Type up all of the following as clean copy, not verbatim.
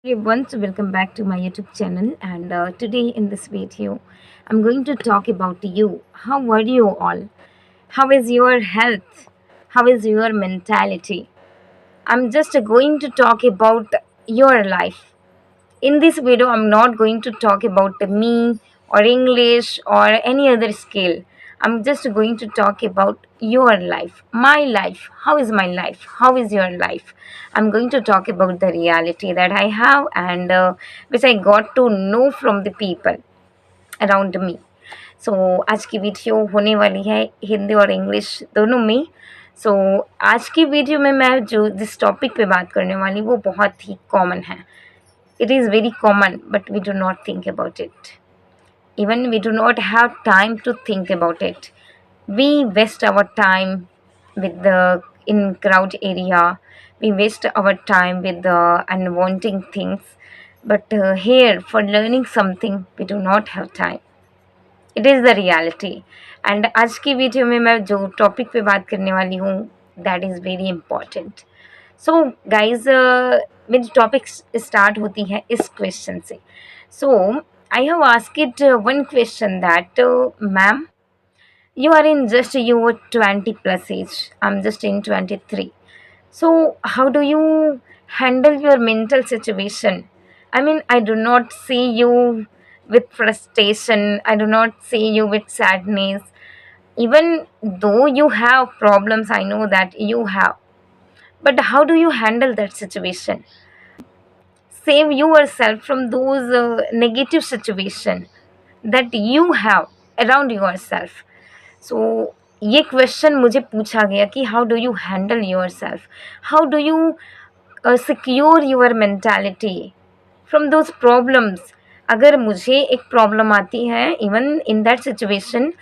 Everyone, so welcome back to my YouTube channel. And today in this video, I'm going to talk about you. How are you all? How is your health? How is your mentality? I'm just going to talk about your life. In this video, I'm not going to talk about me or English or any other skill. I'm just going to talk about your life, my life. How is my life? How is your life? I'm going to talk about the reality that I have and which I got to know from the people around me so आज की video होने वाली है हिंदी और English दोनों में. सो आज की वीडियो में मैं जो जिस टॉपिक पे बात करने वाली वो बहुत ही कॉमन है. It is very common, but we do not think about it. Even we do not have time to think about it. We waste our time with the in crowd area. We waste our time with the unwanting things. But here, for learning something, we do not have time. It is the reality. And आज की video में मैं जो topic पे बात करने वाली हूँ that is very important. So guys मेरी टॉपिक स्टार्ट होती है इस क्वेश्चन से. So I have asked one question that ma'am you are in just your 20 plus age. I'm just in 23. So how do you handle your mental situation? I mean, I do not see you with frustration. I do not see you with sadness. Even though you have problems, I know that you have. But how do you handle that situation? Save yourself from those negative situation that you have around yourself. सो ये question मुझे पूछा गया कि how do you handle your self, how do you secure your mentality from those problems. अगर मुझे एक problem आती है, even in that situation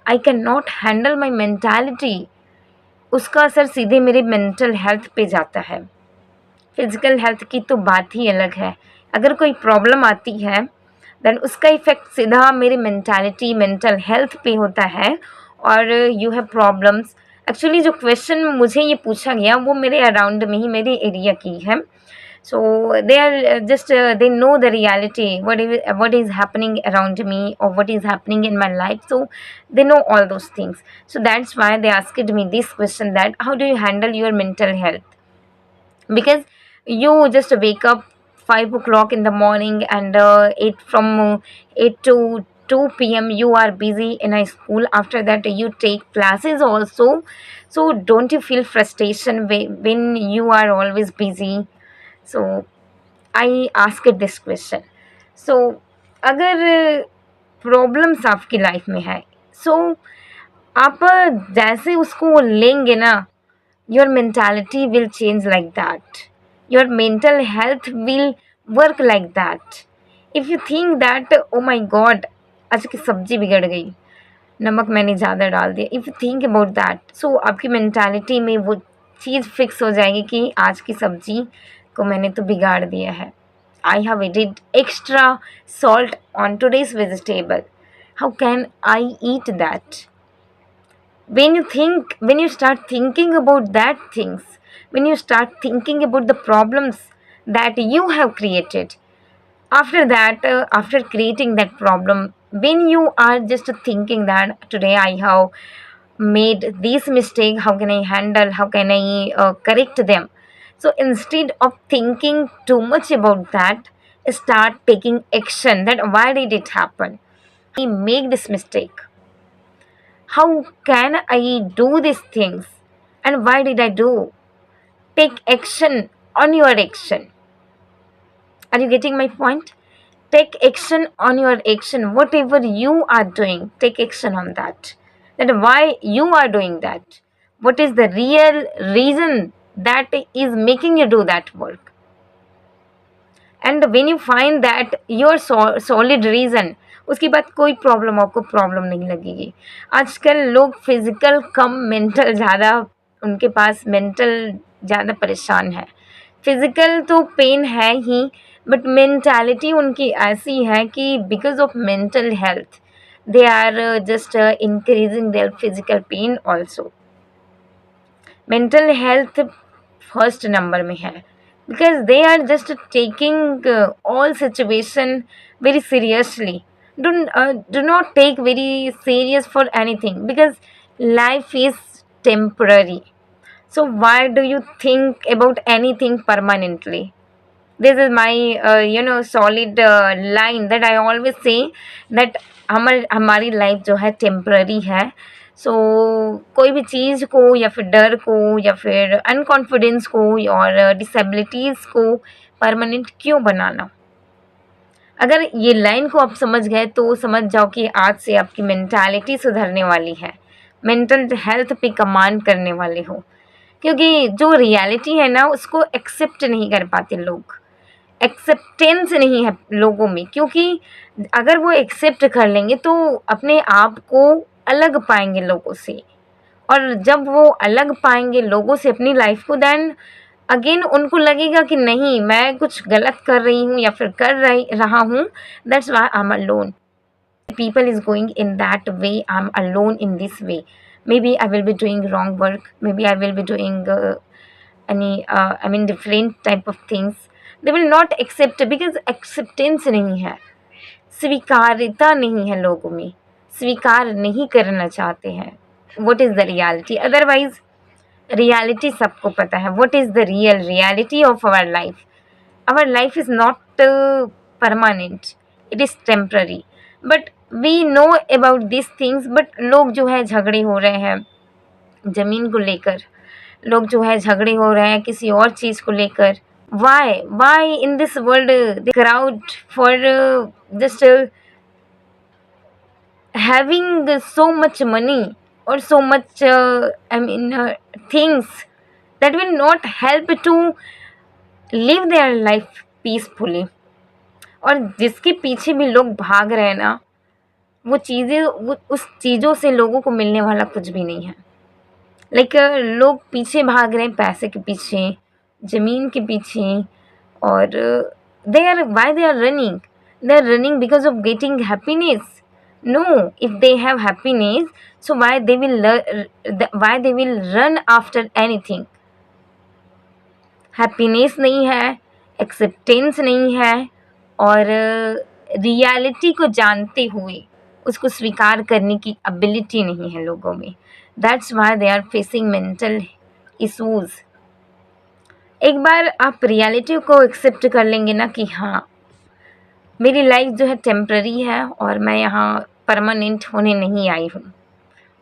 I can not handle my mentality, उसका असर सीधे मेरे मेंटल हेल्थ पे जाता है. फिजिकल हेल्थ की तो बात ही अलग है. अगर कोई प्रॉब्लम आती है देन उसका इफ़ेक्ट सीधा मेरे मेंटालिटी मेंटल हेल्थ पे होता है. और यू हैव प्रॉब्लम्स. एक्चुअली जो क्वेश्चन मुझे ये पूछा गया वो मेरे अराउंड में ही मेरे एरिया की है. So they are just they know the reality what is happening around me or what is happening in my life, so they know all those things. So that's why they asked me this question, that how do you handle your mental health, because you just wake up 5 o'clock in the morning and 8 to 2 p.m. you are busy in a school. After that you take classes also. So don't you feel frustration when you are always busy? So I asked this question. So अगर problems आपकी life में है, सो आप जैसे उसको लेंगे ना, your mentality will change like that. Your mental health will work like that. If you think that oh my god, आज की सब्जी बिगड़ गई, नमक मैंने ज़्यादा डाल दिया, if you think about that, so आपकी मेंटालिटी में वो चीज़ फिक्स हो जाएगी कि आज की सब्जी को मैंने तो बिगाड़ दिया है. I have added extra salt on today's vegetable, how can I eat that? When you start thinking about that things, when you start thinking about the problems that you have created, after that after creating that problem, when you are just thinking that today I have made this mistake, how can I handle, how can I correct them? So instead of thinking too much about that, start taking action, that why did it happen, I make this mistake, how can I do these things? And why did I do? Take action on your action. Are you getting my point? Take action on your action. Whatever you are doing, take action on that. Then why you are doing that? What is the real reason that is making you do that work? And when you find that your solid reason, उसके बाद कोई problem आपको problem नहीं लगेगी. आजकल लोग physical कम mental ज़्यादा, उनके पास मेंटल ज़्यादा परेशान है. फिज़िकल तो पेन है ही, बट मेंटालिटी उनकी ऐसी है कि because of mental health they are just increasing their physical pain also. Mental health first number में है. because they are just taking all situation very seriously. Do not take very serious for anything, because life is temporary. So why do you think about anything permanently? This is my solid line that I always say, that हमारी life जो है temporary है. सो कोई भी चीज़ को या फिर डर को या फिर अनकॉन्फिडेंस को और डिसेबिलिटीज़ को परमानेंट क्यों बनाना. अगर ये लाइन को आप समझ गए तो समझ जाओ कि आज से आपकी मेंटालिटी सुधरने वाली है, मेंटल हेल्थ पे कमांड करने वाले हो. क्योंकि जो रियलिटी है ना, उसको एक्सेप्ट नहीं कर पाते लोग. एक्सेप्टेंस नहीं है लोगों में, क्योंकि अगर वो एक्सेप्ट कर लेंगे तो अपने आप को अलग पाएंगे लोगों से. और जब वो अलग पाएंगे लोगों से अपनी लाइफ को, देन अगेन उनको लगेगा कि नहीं, मैं कुछ गलत कर रही हूँ या फिर कर रहा हूँ. That's why I am alone. People is going in that way. I'm alone in this way. Maybe I will be doing wrong work, maybe I will be doing different type of things. They will not accept, because acceptance नहीं है, स्वीकार्यता नहीं है लोगों में, स्वीकार नहीं करना चाहते हैं what is the reality. Otherwise reality सबको पता है. what is the real reality of our life. Our life is not permanent, it is temporary. But we know about these things. but लोग जो है झगड़े हो रहे हैं ज़मीन को लेकर, लोग जो है झगड़े हो रहे हैं किसी और चीज़ को लेकर. why in this world the crowd for just having so much money or so much things that will not help to live their life peacefully. और जिसके पीछे भी लोग भाग रहे हैं ना, वो चीज़ें, वो उस चीज़ों से लोगों को मिलने वाला कुछ भी नहीं है. लाइक लोग पीछे भाग रहे हैं पैसे के पीछे, ज़मीन के पीछे. और they are running because of getting happiness. No, if they have happiness, so why they will run after anything. Happiness नहीं है, एक्सेप्टेंस नहीं है, और रियलिटी को जानते हुए उसको स्वीकार करने की एबिलिटी नहीं है लोगों में. That's why they are facing mental issues. एक बार आप रियलिटी को एक्सेप्ट कर लेंगे ना कि हाँ, मेरी लाइफ जो है टेम्पररी है और मैं यहाँ परमानेंट होने नहीं आई हूँ,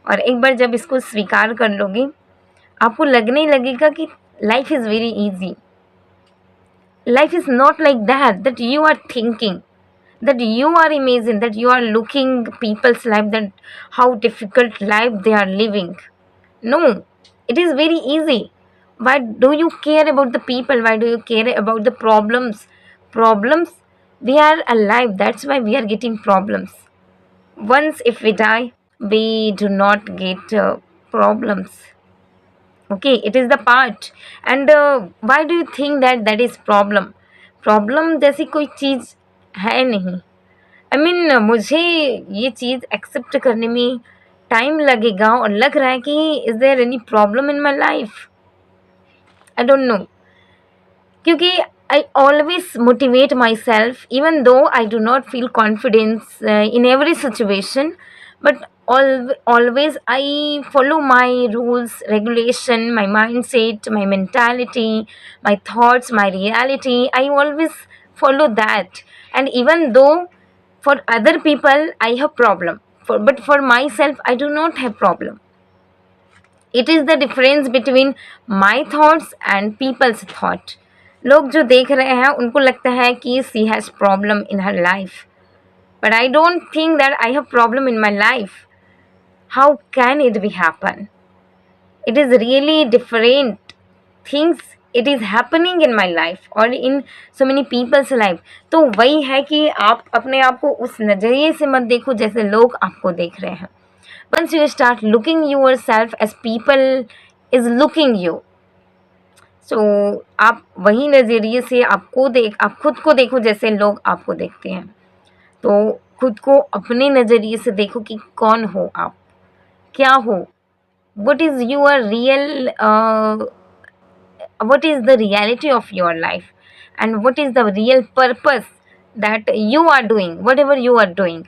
और एक बार जब इसको स्वीकार कर लोगे, आपको लगने लगेगा कि life is very easy. Life is not like that you are thinking, that you are imagining, that you are looking people's life, that how difficult life they are living. No, it is very easy. Why do you care about the people? Why do you care about the problems? We are alive, that's why we are getting problems. Once if we die, we do not get problems. Okay, it is the part. And why do you think that is problem जैसी कोई चीज़ है नहीं. मुझे ये चीज़ accept करने में time लगेगा, और लग रहा है कि is there any problem in my life. I don't know, क्योंकि I always motivate myself, even though I do not feel confidence in every situation, but always I follow my rules, regulation, my mindset, my mentality, my thoughts, my reality. I always follow that. And even though for other people I have problem, but for myself I do not have problem. It is the difference between my thoughts and people's thought. लोग जो देख रहे हैं उनको लगता है कि she has problem in her life, but I don't think that I have problem in my life. How can it be happen? It is really different things, it is happening in my life और in so many people's life. तो वही है कि आप अपने आप को उस नज़रिए से मत देखो जैसे लोग आपको देख रहे हैं. Once you start looking yourself as people is looking you, so आप वही नज़रिए से आप खुद को देखो जैसे लोग आपको देखते हैं. तो खुद को अपने नज़रिए से देखो कि कौन हो आप, क्या हो, what is your real what is the reality of your life, and what is the real purpose that you are doing, whatever you are doing.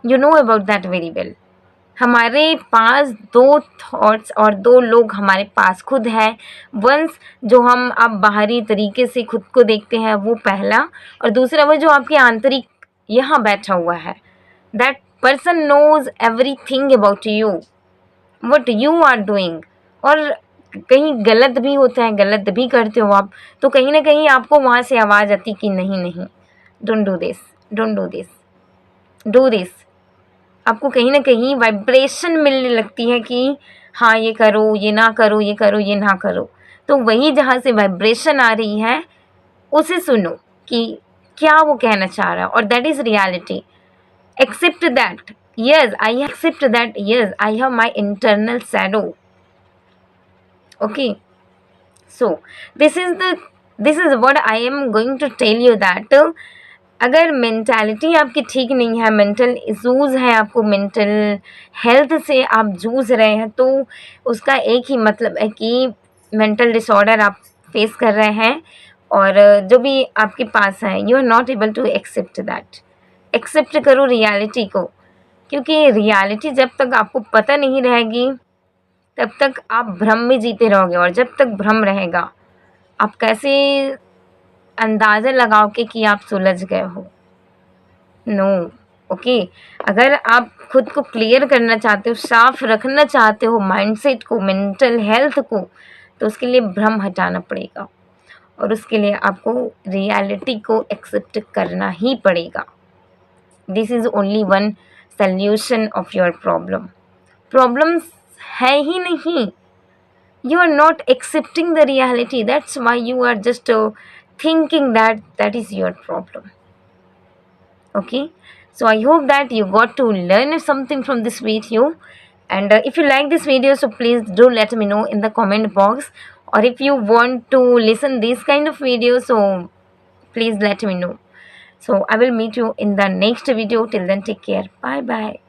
You know about that very well. हमारे पास दो thoughts और दो लोग हमारे पास खुद है। Once जो हम अब बाहरी तरीके से खुद को देखते हैं वो पहला, और दूसरा वो जो आपके आंतरिक यहाँ बैठा हुआ है। That person knows everything about you, what you are doing. और कहीं गलत भी होता है, गलत भी करते हो आप, तो कहीं ना कहीं आपको वहाँ से आवाज़ आती कि नहीं नहीं, don't do this, don't do this, do this. आपको कहीं ना कहीं वाइब्रेशन मिलने लगती है कि हाँ ये करो, ये ना करो, ये करो, ये ना करो। तो वही जहाँ से वाइब्रेशन आ रही है उसे सुनो कि क्या वो कहना चाह रहा है, और that is reality. Accept that, yes, I accept that, yes, I have my internal shadow. Okay, so this is what I am going to tell you that अगर मेंटालिटी आपकी ठीक नहीं है, मेंटल इश्यूज़ है, आपको मेंटल हेल्थ से आप जूझ रहे हैं, तो उसका एक ही मतलब है कि मेंटल डिसऑर्डर आप फेस कर रहे हैं। और जो भी आपके पास है, you are not able to accept that. Accept करो रियलिटी को, क्योंकि रियलिटी जब तक आपको पता नहीं रहेगी तब तक आप भ्रम में जीते रहोगे, और जब तक भ्रम रहेगा आप कैसे अंदाज़ा लगाओगे कि आप सुलझ गए हो। No, okay. अगर आप खुद को क्लियर करना चाहते हो, साफ रखना चाहते हो माइंडसेट को, मेंटल हेल्थ को, तो उसके लिए भ्रम हटाना पड़ेगा, और उसके लिए आपको रियलिटी को एक्सेप्ट करना ही पड़ेगा। This is only one solution of your problem. Problems है ही नहीं, you are not accepting the reality, that's why you are just thinking that that is your problem. Okay, so I hope that you got to learn something from this video, and if you like this video, so please do let me know in the comment box, or if you want to listen this kind of videos, so please let me know. So I will meet you in the next video. Till then, take care, bye bye.